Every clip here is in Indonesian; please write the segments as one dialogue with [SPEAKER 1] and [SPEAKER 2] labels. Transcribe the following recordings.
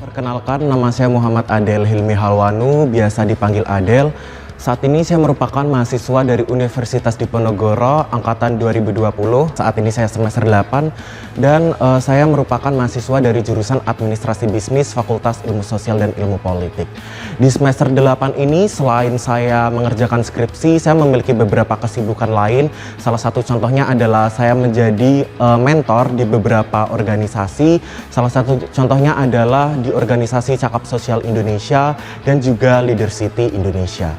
[SPEAKER 1] Perkenalkan, nama saya Muhammad Adel Hilmi Halwanu, biasa dipanggil Adel. Saat ini saya merupakan mahasiswa dari Universitas Diponegoro angkatan 2020. Saat ini saya semester 8 dan saya merupakan mahasiswa dari jurusan Administrasi Bisnis Fakultas Ilmu Sosial dan Ilmu Politik. Di semester 8 ini selain saya mengerjakan skripsi, saya memiliki beberapa kesibukan lain. Salah satu contohnya adalah saya menjadi mentor di beberapa organisasi. Salah satu contohnya adalah di organisasi Cakap Sosial Indonesia dan juga Leader City Indonesia.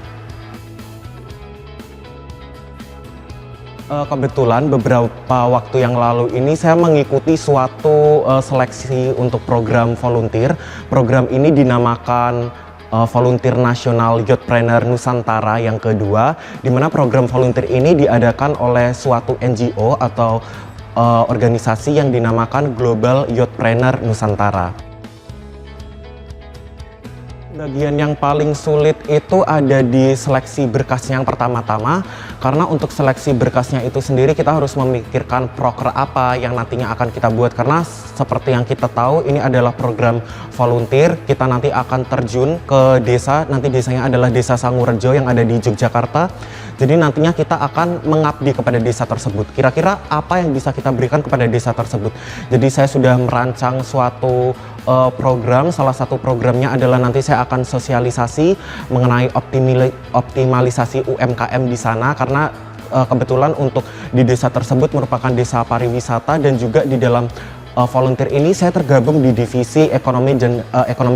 [SPEAKER 1] Kebetulan beberapa waktu yang lalu ini saya mengikuti suatu seleksi untuk program volunteer. Program ini dinamakan Volunteer Nasional Youthpreneur Nusantara yang kedua, di mana program volunteer ini diadakan oleh suatu NGO atau organisasi yang dinamakan Global Youthpreneur Nusantara. Bagian yang paling sulit itu ada di seleksi berkasnya yang pertama-tama, karena untuk seleksi berkasnya itu sendiri kita harus memikirkan proker apa yang nantinya akan kita buat, karena seperti yang kita tahu ini adalah program volunteer. Kita nanti akan terjun ke desa, nanti desanya adalah Desa Sangurejo yang ada di Yogyakarta. Jadi nantinya kita akan mengabdi kepada desa tersebut. Kira-kira apa yang bisa kita berikan kepada desa tersebut. Jadi saya sudah merancang suatu program. Salah satu programnya adalah nanti saya akan sosialisasi mengenai optimalisasi UMKM di sana, karena kebetulan untuk di desa tersebut merupakan desa pariwisata, dan juga di dalam volunteer ini saya tergabung di divisi ekonomi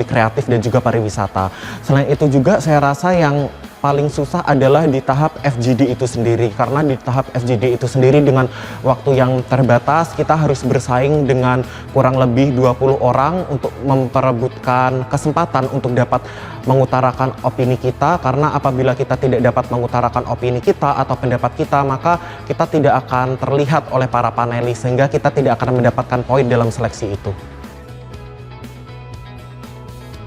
[SPEAKER 1] kreatif dan juga pariwisata. Selain itu juga saya rasa yang paling susah adalah di tahap FGD itu sendiri, karena di tahap FGD itu sendiri dengan waktu yang terbatas kita harus bersaing dengan kurang lebih 20 orang untuk memperebutkan kesempatan untuk dapat mengutarakan opini kita, karena apabila kita tidak dapat mengutarakan opini kita atau pendapat kita, maka kita tidak akan terlihat oleh para panelis, sehingga kita tidak akan mendapatkan poin dalam seleksi itu.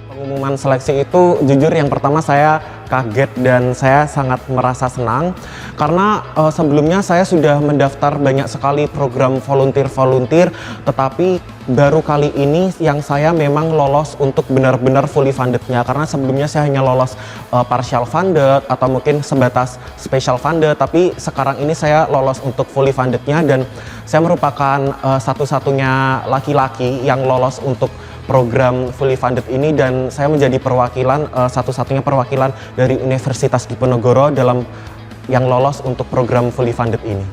[SPEAKER 1] Pengumuman seleksi itu jujur yang pertama saya kaget dan saya sangat merasa senang, karena sebelumnya saya sudah mendaftar banyak sekali program volunteer, tetapi baru kali ini yang saya memang lolos untuk benar-benar fully fundednya, karena sebelumnya saya hanya lolos partial funded atau mungkin sebatas special funded, tapi sekarang ini saya lolos untuk fully fundednya, dan saya merupakan satu-satunya laki-laki yang lolos untuk program fully funded ini, dan saya menjadi perwakilan satu-satunya perwakilan dari Universitas Diponegoro dalam yang lolos untuk program fully funded ini.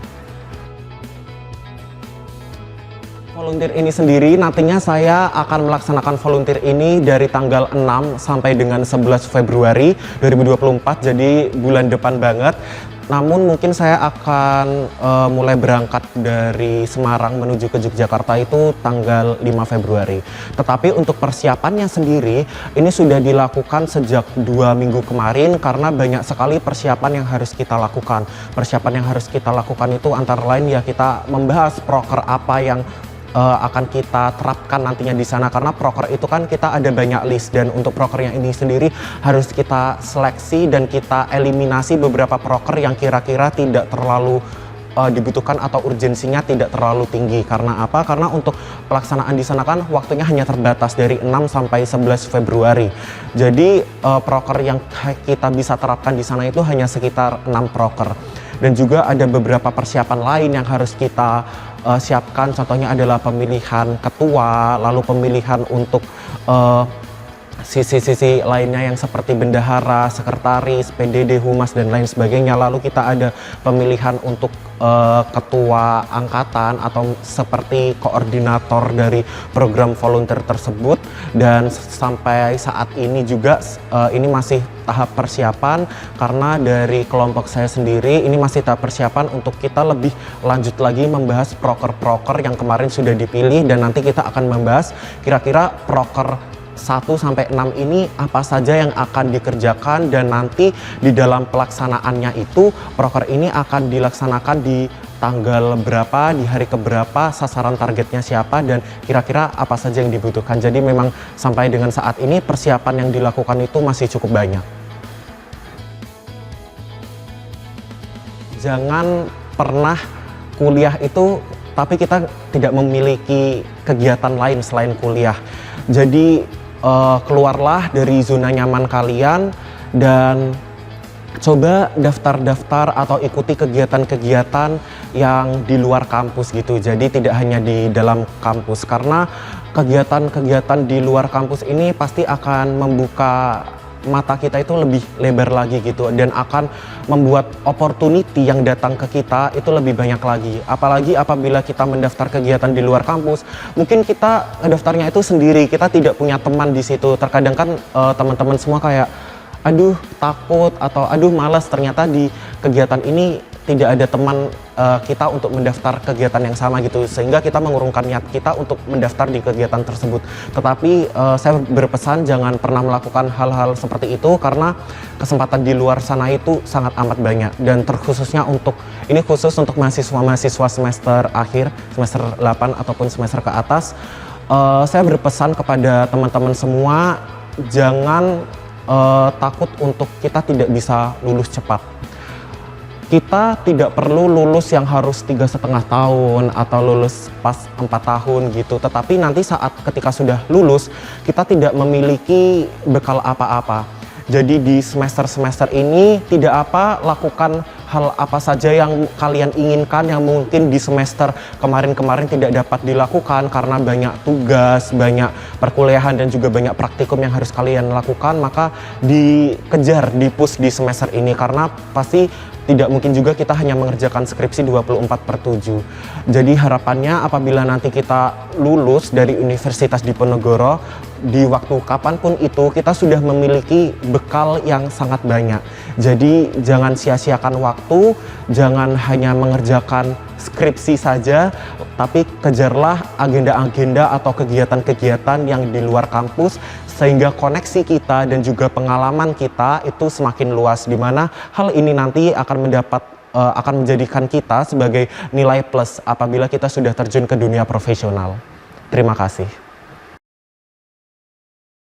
[SPEAKER 1] Volunteer ini sendiri nantinya saya akan melaksanakan volunteer ini dari tanggal 6 sampai dengan 11 Februari 2024, jadi bulan depan banget. Namun mungkin saya akan mulai berangkat dari Semarang menuju ke Yogyakarta itu tanggal 5 Februari. Tetapi untuk persiapannya sendiri ini sudah dilakukan sejak 2 minggu kemarin, karena banyak sekali persiapan yang harus kita lakukan. Persiapan yang harus kita lakukan itu antara lain ya kita membahas proker apa yang akan kita terapkan nantinya di sana, karena proker itu kan kita ada banyak list, dan untuk proker yang ini sendiri harus kita seleksi dan kita eliminasi beberapa proker yang kira-kira tidak terlalu dibutuhkan atau urgensinya tidak terlalu tinggi. Karena apa? Karena untuk pelaksanaan di sana kan waktunya hanya terbatas dari 6 sampai 11 Februari. Jadi proker yang kita bisa terapkan di sana itu hanya sekitar 6 proker. Dan juga ada beberapa persiapan lain yang harus kita siapkan, contohnya adalah pemilihan ketua, lalu pemilihan untuk sisi-sisi lainnya yang seperti bendahara, sekretaris, PDD, humas, dan lain sebagainya. Lalu kita ada pemilihan untuk ketua angkatan atau seperti koordinator dari program volunteer tersebut, dan sampai saat ini juga ini masih tahap persiapan, karena dari kelompok saya sendiri ini masih tahap persiapan untuk kita lebih lanjut lagi membahas proker-proker yang kemarin sudah dipilih, dan nanti kita akan membahas kira-kira proker 1 sampai 6 ini apa saja yang akan dikerjakan, dan nanti di dalam pelaksanaannya itu proker ini akan dilaksanakan di tanggal berapa, di hari keberapa, sasaran targetnya siapa, dan kira-kira apa saja yang dibutuhkan. Jadi memang sampai dengan saat ini persiapan yang dilakukan itu masih cukup banyak. Jangan pernah kuliah itu tapi kita tidak memiliki kegiatan lain selain kuliah. Jadi keluarlah dari zona nyaman kalian dan coba daftar-daftar atau ikuti kegiatan-kegiatan yang di luar kampus gitu. Jadi tidak hanya di dalam kampus, karena kegiatan-kegiatan di luar kampus ini pasti akan membuka mata kita itu lebih lebar lagi gitu, dan akan membuat opportunity yang datang ke kita itu lebih banyak lagi. Apalagi apabila kita mendaftar kegiatan di luar kampus, mungkin kita daftarnya itu sendiri, kita tidak punya teman di situ. Terkadang kan teman-teman semua kayak aduh takut atau aduh malas, ternyata di kegiatan ini tidak ada teman kita untuk mendaftar kegiatan yang sama gitu, sehingga kita mengurungkan niat kita untuk mendaftar di kegiatan tersebut. Tetapi saya berpesan jangan pernah melakukan hal-hal seperti itu, karena kesempatan di luar sana itu sangat amat banyak, dan terkhususnya ini khusus untuk mahasiswa-mahasiswa semester akhir, semester 8 ataupun semester ke atas. Saya berpesan kepada teman-teman semua, jangan takut untuk kita tidak bisa lulus cepat. Kita tidak perlu lulus yang harus 3,5 tahun atau lulus pas 4 tahun gitu. Tetapi nanti saat ketika sudah lulus, kita tidak memiliki bekal apa-apa. Jadi di semester-semester ini lakukan hal apa saja yang kalian inginkan, yang mungkin di semester kemarin-kemarin tidak dapat dilakukan karena banyak tugas, banyak perkuliahan, dan juga banyak praktikum yang harus kalian lakukan. Maka dikejar, di-push di semester ini, karena pasti tidak mungkin juga kita hanya mengerjakan skripsi 24/7. Jadi harapannya apabila nanti kita lulus dari Universitas Diponegoro, di waktu kapanpun itu kita sudah memiliki bekal yang sangat banyak. Jadi jangan sia-siakan waktu, jangan hanya mengerjakan skripsi saja, tapi kejarlah agenda-agenda atau kegiatan-kegiatan yang di luar kampus, sehingga koneksi kita dan juga pengalaman kita itu semakin luas, di mana hal ini nanti akan menjadikan kita sebagai nilai plus apabila kita sudah terjun ke dunia profesional. Terima kasih.